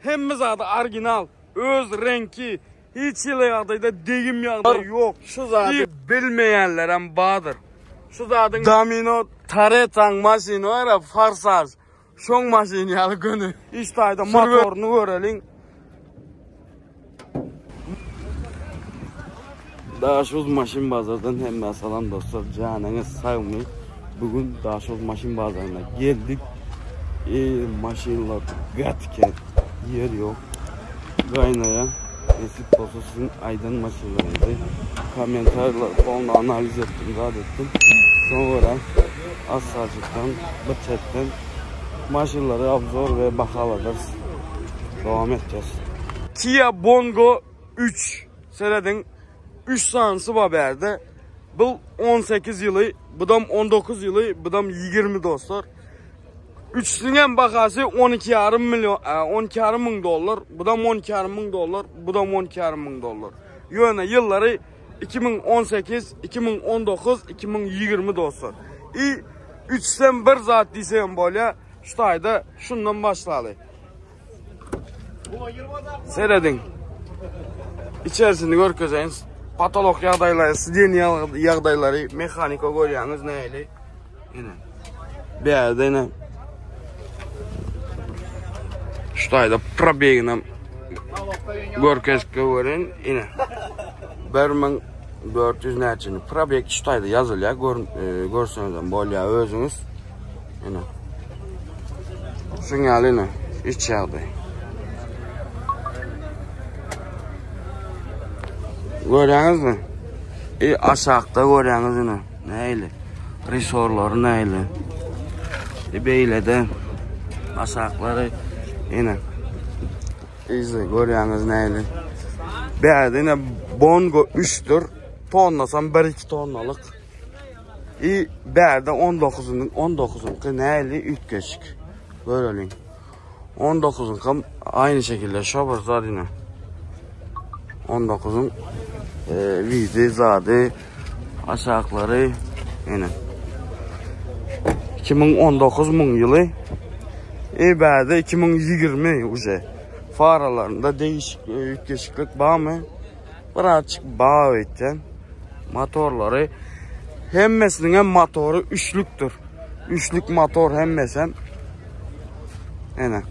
Hemmiz adı orijinal. Öz renki. Hiç yılı yağdayda deyim yağda yok. Şu zaten bilmeyenler hem bağdır. Şu zaten Domino taretan maşini var ya Farsaj. Şon maşini yalı günü. İşte ayda motorunu görelim. Daha şu maşin bazardan hem salam dostlar. Canınız sağmayın. Bugün daha şu maşin bazarına geldik. Maşinler gatken yer yok. Kaynayan Nesip olsa sizin aydın maşinleriydi. Komentarlar falan analiz ettim, ettim. Sonra asacıktan, bıçaktan maşinleri abzor ve bakaladırız. Devam edeceğiz. Kia Bongo 3 senedin 3 sansı baberde. Bu 18 yılı, budam 19 yılı, budam 20 dostlar. Üçsünün bakası 12,5 milyon, 12,5 min dolar, budam 12,5 min dolar, budam 12,5 min dolar. Yani yılları 2018, 2019, 2020 dostlar. 3'ten bir zat desem böyle, şu ayda şundan başladı. Seyredin. İçerisini görközeniz, patolog yağdayları, sidyen yağdayları, mekanika görüyorsunuz neyle? Yine. Bir yerde yine. Şu ayda probegine görkezke görün yine. 1400 neçini probeg şu ayda yazılıyor, görseniz böyle özünüz. Yine. Şun yalı yine, iç yağday. Görüyorsunuz mu? Aşağıda görüyorsunuz yine. Neyle? Resorları neyle? Böyle de aşağıları yine. İzle görüyorsunuz neyle? Bir yerde yine Bongo 3'tür. Tonlasam 1-2 tonlalık. Bir yerde 19'un neyle 3 geçik. Böyle 19'un aynı şekilde şabırlar yine. 19'un vidi zadı aşağıları yine 2019 yılı ibade 2020 uje faralarında değişiklik var mı? Birazcık bağ edeceğim. Motorları hemmesinin motoru üçlüktür. Üçlük motor hemmesem yine.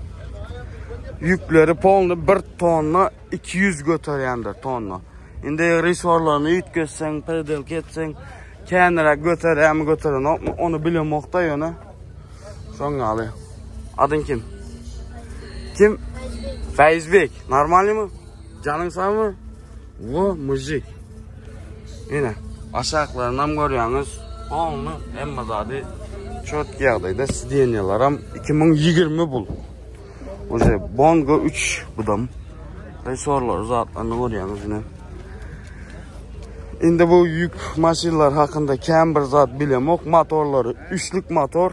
Yükleri polnu 1 tonla 200 götürüyendir tonla. Şimdi resorlarını yütközsen, pedal ketsen, kendine götüren onu bilemokta yönü. Sonra alıyor. Adın kim? Kim? Feyzbek. Normal mi? Canın sağ mı? Bu müzik. Yine aşağılarından görüyorsunuz. Polnu en mazadı çok yağdaydı. Sidyenyalarım 2020 bul. Bongo 3 budam. Resorlar zatlarını görüyorsunuz yine. Şimdi bu yük maşinler hakkında kim bir zat bilemok. Motorları üçlük motor.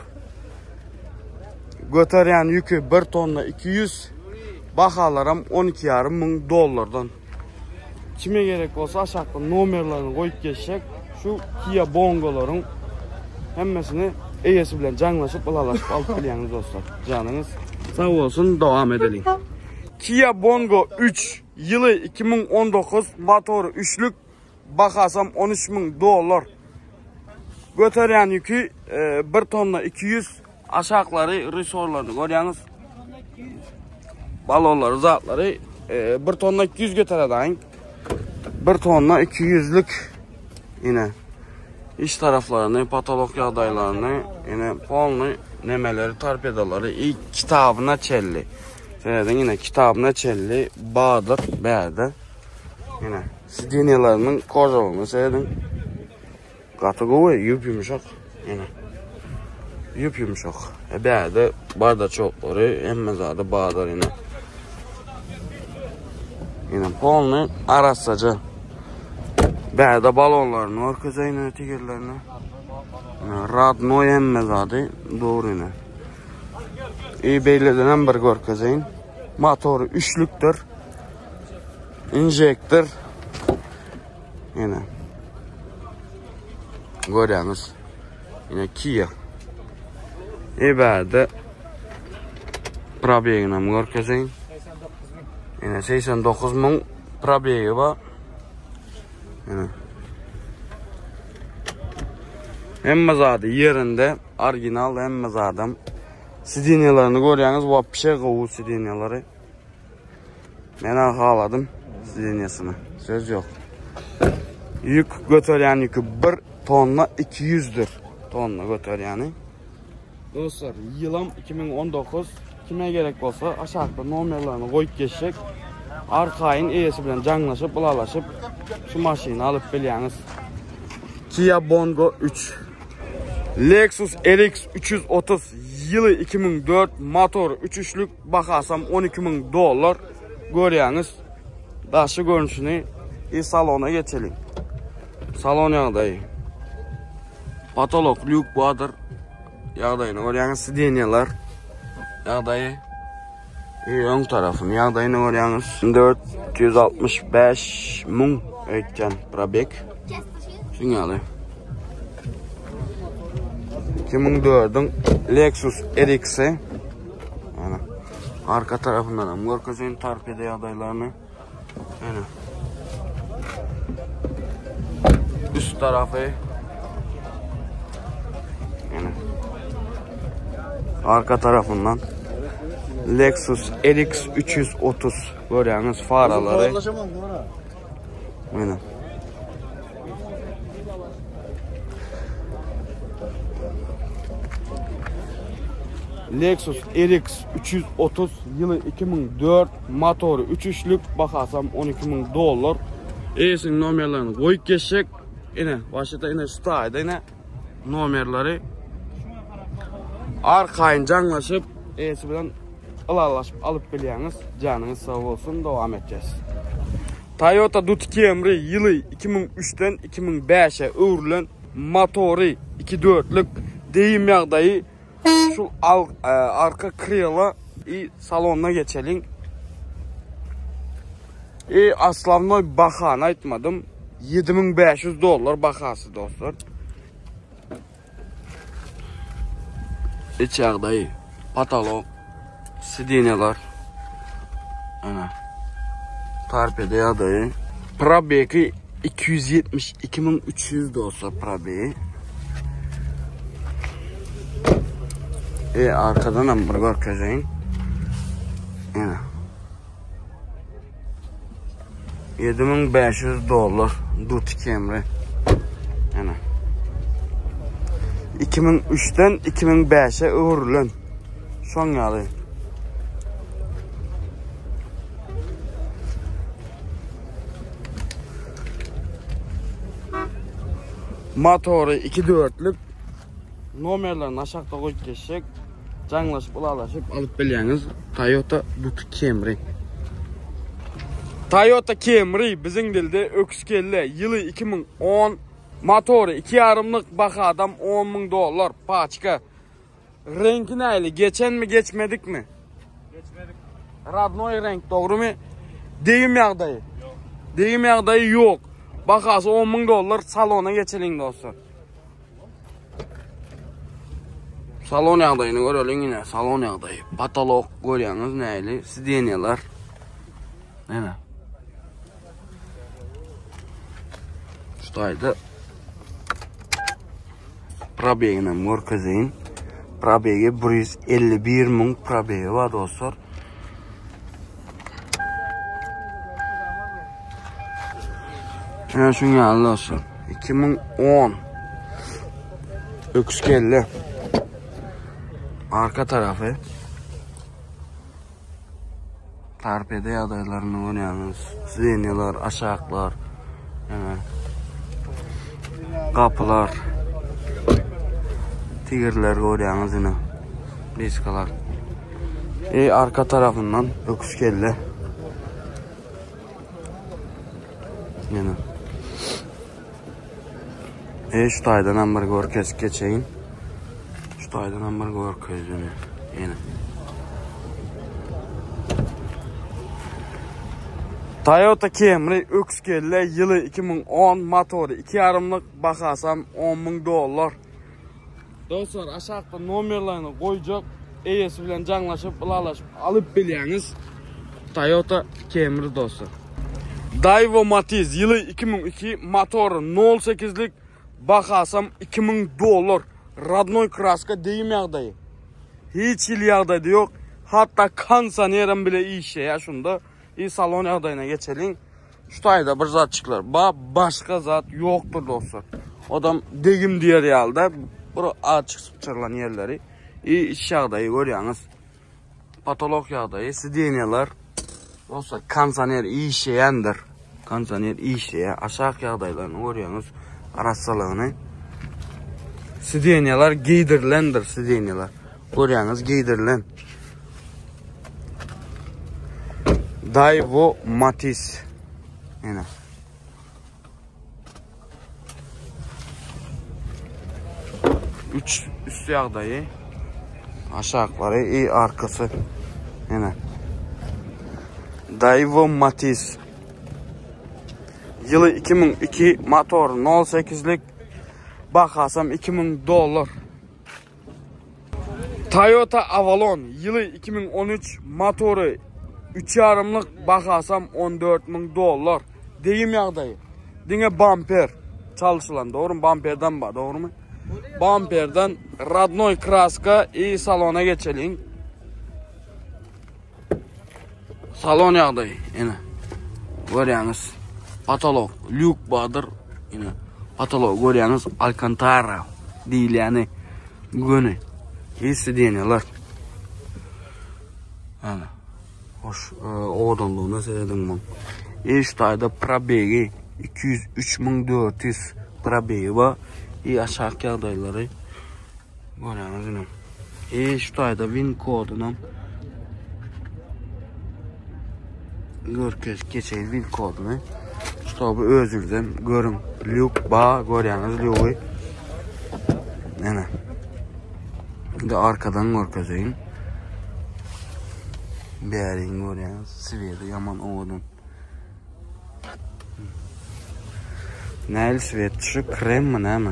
Götüren yükü 1 tonla 200. Bakalarım 12,5 min dolardan. Kime gerek olsa aşağıda numarlarını koyup geçecek. Şu Kia Bongo'ların hemmesini eyesi bilen canlaşıp ılalaşıp alıp biliyorsunuz dostlar. Canınız sağ olsun, devam edelim. Kia Bongo 3 yılı 2019 motoru üçlük. Bakasam 13 min dolar. Götüren yükü 1 tonla 200. Aşağıları resorlarını görüyorsunuz. Balonları zatları 1 tonla 200 götüreden. 1 tonla 200'lük yine iç taraflarını, patolog yağdaylarını, yine polnu nemeleri, torpedoları ilk kitabına çelli. Seyredin yine kitabına çelli bağdır beyerde. Yine sidyenyalarının kozalını seyredin. Katı kovu yüp yumuşak. Yine yüp yumuşak. Beyerde barda çokları emmezade bağdır yine. Yine polnu arasacı. Beyerde balonlarını orkaza yine tigerlerini. Radno emmezade doğru yine. İyi beyleden bir gorkazayın. Motoru üçlüktür. Injektör. Yine. Görüyorsunuz. Yine Kia. İbade. Probegine gorkazayın. Yine 89.000 probegi var. Yine. Hemme zadı yerinde, orijinal hemme zadım. Sidinyalarını görüyorsunuz, bu pişe kovu sidinyaları. Ben ağladım sidinyasını, söz yok. Yük götüryen yükü 1 tonna 200'dür. Tonna götüryen. Dostlar, yılım 2019. Kime gerek olsa aşağıda numarlarını koyup geçecek. Arkayın iyisi bilen canlaşıp, bulalaşıp şu maşini alıp biliyorsunuz. Kia Bongo 3. Lexus RX 330 yılı 2004 motor 3.3'lük bakasam $12.000 görüyorsunuz. Daha şu görünüşünü salona geçelim. Salon yağdayı. Patolog lük vardır. Yağdayını görüyorsunuz. Sidinyalar. Yağdayı. Ön tarafını yağdayını görüyorsunuz. 465.000 ötken probek. Şunyalı. 2004'ün Lexus RX'i. Yani arka tarafından da Morkoz'un torpido adaylarını. Yani üst tarafı. Yani arka tarafından Lexus RX 330 görüyorsunuz faraları. Aynen. Lexus RX 330 yılı 2004 motoru 3.3'lük bakasam $12.000. Esin numarlarını koyup geçecek. Yine başta yine şu tayda yine numarları arkayın canlaşıp esi bilen ılalaşıp alıp biliyorsunuz. Canınız sağ olsun, devam edeceğiz. Toyota Dut Camry yılı 2003'ten 2005'e ürülen motoru 2.4'lük deyim yağdayı. Şu arka kriyala salonuna geçelim. Aslanlı bakan aytmadım. $7.500 bakası dostlar. İçeride patolog, sidinyalar. Ana. Torpido adayı. Probeki 272.300 dostlar probeki. Arkadan hamburger közeyin. Yani $7.500 Dut Camry. Yani 2003'ten 2005'e ürülen son yalı. Motoru 2.4'lük. Numarlarını aşağıda koyup geçecek. Canlaşıp, ulalaşıp alıp biliyorsunuz. Toyota Dut Camry. Toyota Camry bizim dilde öküskelle yılı 2010 motoru 2.5'lık baka adam $10.000 paçka. Rengi neyli? Geçen mi geçmedik mi? Geçmedik. Radnoy renk doğru mu? Deyim yağdayı. Yok. Deyim yağdayı yok. Bakası $10.000 salona geçelim dostlar. Salon yağdayını görelim yine. Salon yağdayı. Patolog görüyorsunuz neyli? Sidinyalar. Değil mi? Şurada probegine Morkoz'un probegi 151.000 probegi var dostlar. Yani şunu yani dostlar 2010 öküskelle arka tarafı torpido adaylarını oynuyorsunuz. Sidinyalar, aşağılar, yani kapılar, tigirler görüyorsunuz yine. Diskalar. Arka tarafından öküskelle. Yine. Şu taydan hamburger kesip geçeyim. Şu taydan hamburger közünü. Yine. Toyota Camry öküskelle yılı 2010 motoru 2.5'lık bakasam $10.000. Dostlar aşağıda numarlarını koyacak. Eyesi bilen canlaşıp, ılalaşıp alıp biliyorsunuz. Toyota Camry dostlar. Daewoo Matiz yılı 2002 motoru 08'lik bakasam $2000. Radnoy kraska deyim yağdayı. Hiç il yağdaydı yok. Hatta kansanerim bile iyi şey ya şunda. İyi salon yağdayına geçelim. Şu tayda bir zat çıklar. Başka zat yoktur dostlar. Adam deyim diğer yağda. Bura açık sıçırlan yerleri. İyi iş yağdayı görüyorsunuz. Patolog yağdayı. Sideniyalar. Dostlar kansaner iyi şeyendir. Kansaner iyi şeye. Aşağı yağdaylarını görüyorsunuz. Araçsalığını. Sideniyalar giydirlendir sideniyalar. Görüyorsunuz giydirlen. Daewoo Matiz. Yine. Üst yağdayı. Aşağıları iyi arkası. Yine. Daewoo Matiz. Yılı 2002 motor 08'lik bakasam $2000. Toyota Avalon yılı 2013 motoru 3,5'lık bakasam $14.000. Deyim yağdayı. Dine bumper çalışılan doğru mu? Bumperden var doğru mu? Bumperden Radnoy kraska iyi salona geçelim. Salon yağdayı yine. Görüyorsunuz. Patolog. Luke Badır. Yine. Patolog görüyorsunuz. Alcantara. Değil yani. Gönü. İyi sideniyalar. Yani. Hoş. Oğdanlığına seyredim ben. İyi şu tayda probegi. 203.400 probegi var. İyi aşağı yağdayları. Görüyorsunuz yine. İyi şu tayda win kodunum. Geçelim win kodunu. Tabi özürden görün. Luke bağ görüyorsunuz Luke'u. Yani. Bir de arkadan görkezeyim. Beğerin görüyorsunuz. Sveti yaman oğudun. Neyli svet şu krem mi ne mi?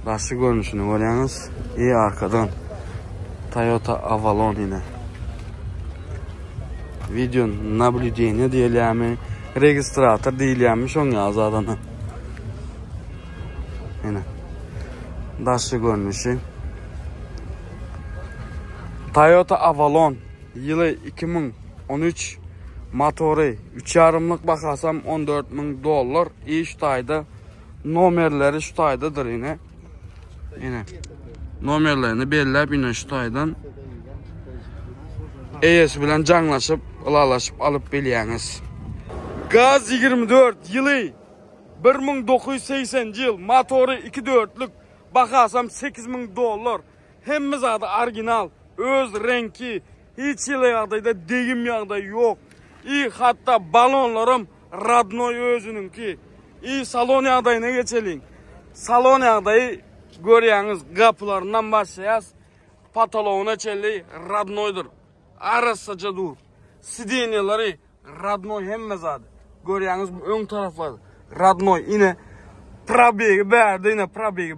Başı görünüşünü görüyorsunuz. İyi arkadan. Toyota Avalon yine. Videonun nablüdeyini diyelim. Registratör değilmiş on yazı adana. Yine. Daşı görünüşü. Toyota Avalon yılı 2013 motoru 3,5'lık bakasam $14.000. İyi şu tayda. Nomerleri şu taydadır yine. Yine. Nomerlerini belirleyip yine şu taydan. ES bilen canlaşıp, ılalaşıp alıp beliyeniz. Gaz 24 yılı 1980 yıl motoru 2,4'lük bakasam $8.000. Hemiz adı orijinal, öz renki, hiç yılı yağdayda deyim yağda yok. İyi hatta balonlarım Radnoy özününki. İyi salon yağdayına geçelim. Salon yağdayı görüyorsunuz kapılarından başlayız. Patoloğuna çelli Radnoy'dur. Arasıca dur. Sideniyaları Radnoy hemiz adı. Görüyorsunuz ön taraflar Radnoy yine probegi verdi yine probegi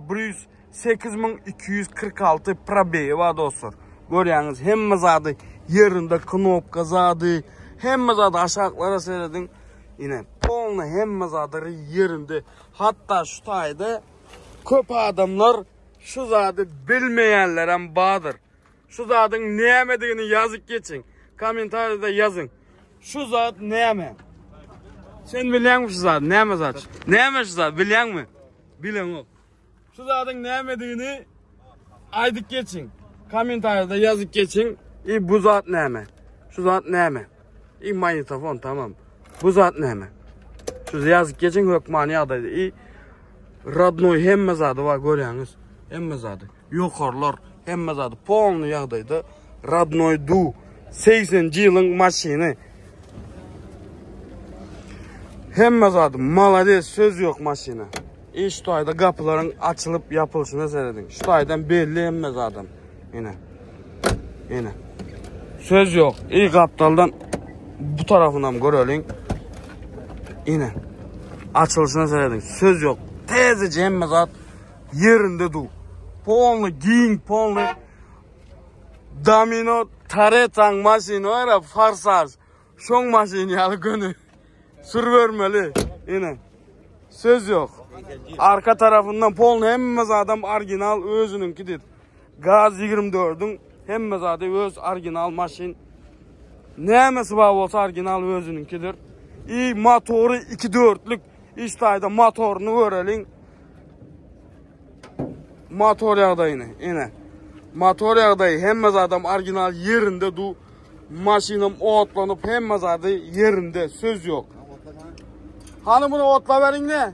8246 probegi var dostlar. Görüyorsunuz hemiz adı yerinde knopka zadı. Hemiz adı aşağılara seyredin. Yine polna hemiz adı yerinde. Hatta şu tayda köp adamlar şu zadı bilmeyenlere bağdır. Şu zatın ne yemediğini yazıp geçin. Komentarda yazın. Şu zat ne yeme? Sen biliyor musun şu zat? Ne yeme zat? Ne yeme şu zat? Biliyor musun? Biliyor musun? Şu zatın ne yemediğini aydık geçin. Komentarda yazıp geçin. Bu zat ne yeme? Şu zat ne yeme? Manyetofon tamam. Bu zat ne yeme? Şu yazıp geçin hökmani adaydı. Radnoy hemme zadı var görüyorsunuz. Hemme zadı. Yukarılar hemme zadı. Polnu yağdaydı. Radnoy du. 80 yılın maşini. Hemme zadı. Malades söz yok maşini. Şu ayda kapıların açılıp yapılışını seyredin. Şu aydan belli hemme zadı. Yine. Yine. Söz yok. İyi kaptaldan bu tarafından görelim. Yine. Açılışını seyredin. Söz yok. Tezece hemme zat yerinde du. Polnu giyin polnu. Domino taretan maşini var ya, farsaj. Şon maşini yalı gönü. Sürvermeli. Yine. Söz yok. Arka tarafından polnu hemmez adam orijinal özününkidir. Gaz 24'ün hemmez adam öz orijinal maşin. Nemesi var olsa orijinal özününkidir. İyi motoru 2-4'lük. İşte ayda motorunu görelim. Motor yağdayını yine. Motor yağdayı hemmez adam orijinal yerinde du. Maşinam otlanıp hemmez adam yerinde. Söz yok. Hani bunu otla verin ne?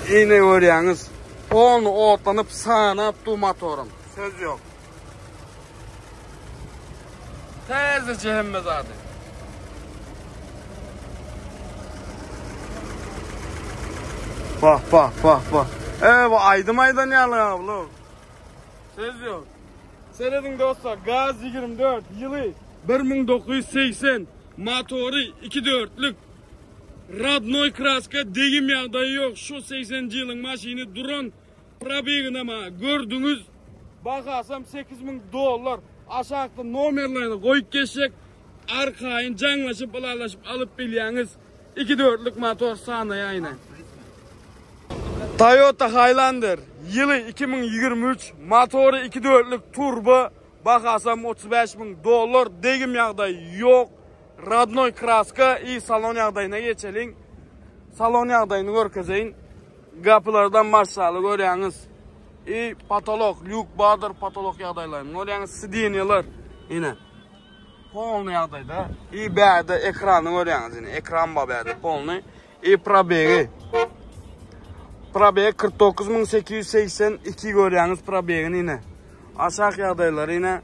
Yine görüyorsunuz. Onu otlanıp sağınıp du motorum. Söz yok. Tezlice hemmez adam. Bak. Bu aydım aydan yalı abla. Söz yok. Seyredin dostlar, Gaz 24 yılı 1980 motoru 2-4'lük Radnoy kraska degim yağdayı yok. Şu 80 yılın maşini duran probegin ama gördünüz. Bakasam $8.000 aşağıda nomerlerini koyup geçecek. Arkayın canlaşıp bulaşıp alıp bilyeniz 2-4'lük motor sana yayına. Toyota Highlander yılı 2023 motoru 2-4'lük turbo bakasam $35.000 degim yağdayı yok. Radnoy kraska iyi salon yağdayına geçelim. Salon yağdayını görkezeyin. Kapılardan maşallah görüyorsunuz. İyi patolog, Luke Bader patolog yağdaylarını görüyorsunuz. Sidinyalar yine. Polnu yağdayda. İyi bəyədə ekranı görüyorsunuz yine. Ekran bəyədə polnu. İyi probegi. Probegi 49.882 görüyorsunuz probegini yine. Aşağı yağdaylar yine.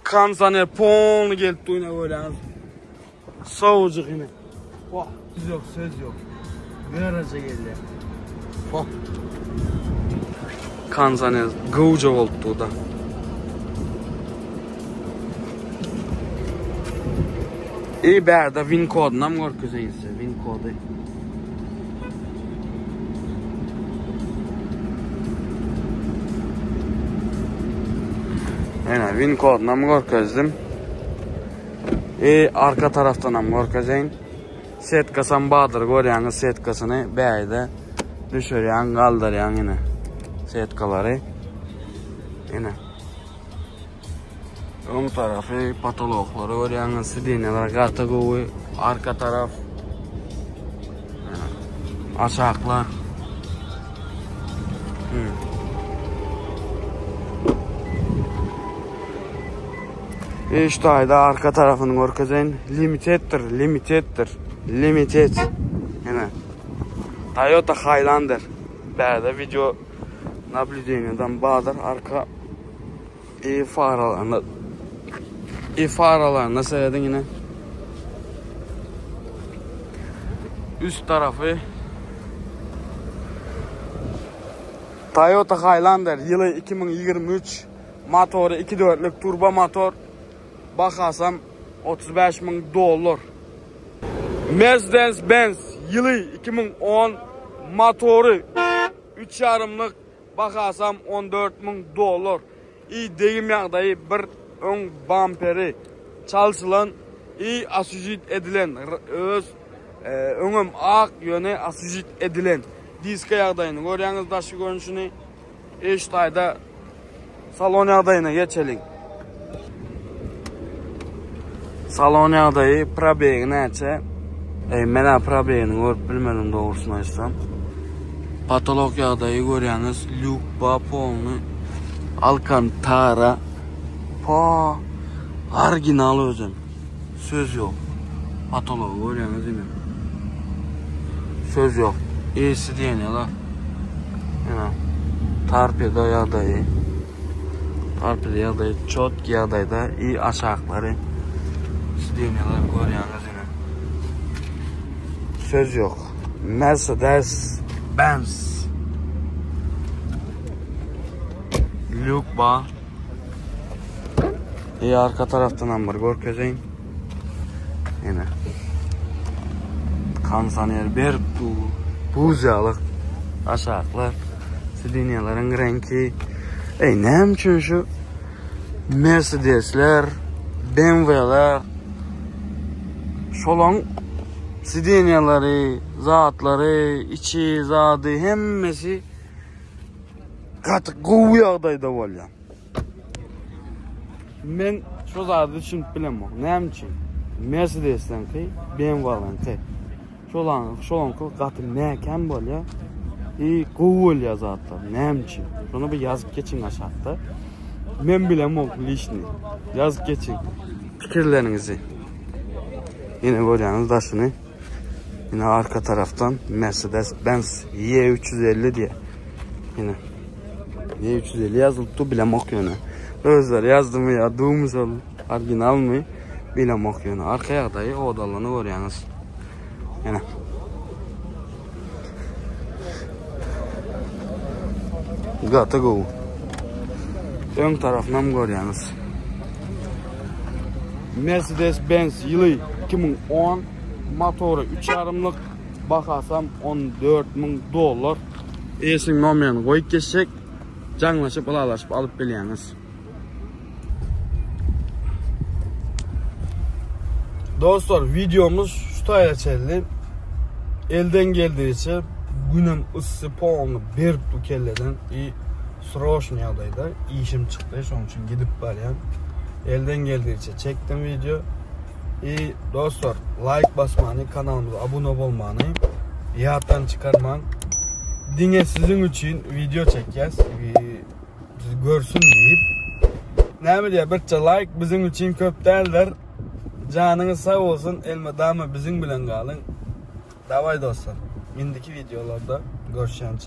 Kansaner polnu gelip duyuna görüyorsunuz. Soğucuk yine. Oh, söz yok. Garaja geldi. Oh. Kansaner gıvıca oldu da. İyi bəyədə win koduna mı görküzeyilse? Win kodu. Yani win koduna mı görküzdüm? Arka taraftan mı görküzeyin? Setkasan Bader görüyorsunuz setkasını bəyədə düşürüyorsun, kaldırıyorsun yine. Setkaları. Yine. Ön tarafı patologları görüyorsunuz, sidinyalar, kategori, arka taraf. Aşağılar. İşte ayda arka tarafını görkezeyin. Limited. Yine. Toyota Highlander. Bəyədə video nabliğinden Bader arka faralarına seyredin yine. Üst tarafı Toyota Highlander yılı 2023 motoru 2-4'lük turbo motor bakasam $35.000. Mercedes-Benz yılı 2010 motoru 3,5'lık bakasam $14.000. İyi deyim yağdayı bir ön bumperi çalışılan iyi asüjit edilen öz önüm ak yöne asüjit edilen diska yağdayını görüyorsunuz da şu görünüşünü. İşte ayda salon yağdayına geçelim. Salon yağdayı probegini açı. Mena probegini görüp bilmedim doğrusunu açsam. Patolog yağdayı görüyorsunuz. Luke Bapolnu Alcantara. Pa orijinal özün. Söz yok. Patolog görüyorsunuz yine. Söz yok. İyisi diyeniyorlar. Yine. Torpido yağdayı. Torpido yağdayı. Çotki yağdayı da iyi aşağıları. Diyeniyorlar görüyorsunuz yine. Söz yok. Mercedes-Benz. Luke Ba. İyi arka taraftan ambar görkezeyin. Yine. Kansaner bir buzalık aşağılar. Sidinyaların renki. Neyim için şu? Mercedesler, BMW'ler, şolon sideniyaları, zatları, içi, zadı hemmesi katı kovu yağdayda bolýan. Men şu zatı düşünüp bilemok. Näme üçin? Mercedes'den ki, BMW'den ki. Şolon katı näken bolýar? Kovu bolýar zatlar. Näme üçin? Şunu bir yazıp geçin aşağıda. Men bilemok lişni. Yazıp geçin fikirlerinizi. Yine görüyorsunuz da şunu. Yine arka taraftan Mercedes-Benz Y350 diye. Yine Y350 yazılıptı, bilemok yönü. Özler yazdı mı ya, doğmuş oldu. Orijinal mı? Bilemok yönü. Arkaya dayı odalarını görüyorsunuz. Yine. Gata go. Ön tarafından görüyorsunuz. Mercedes-Benz yılı 2010, motoru 3,5'lık, bakasam $14.000. Esin nomerini koyup geçecek, canlaşıp alalaşıp alıp biliyiniz. Dostlar, videomuz şu taya çeldi. Elden geldiğince günüm ısı poğunu bir bu kelleden sroşni adayda işim çıktı, onun için gidip baryan. Elden geldiğince çektim video. Dostlar, like basmanı, kanalımıza abone olmanı, yattan çıkarman. Dine sizin için video çekeceğiz. Görsün deyip. Ne bileyim, birçe like bizim için köp derler. Canınız sağ olsun, elma dama bizim bilen kalın. Davay dostlar, indiki videolarda görüşeceğim.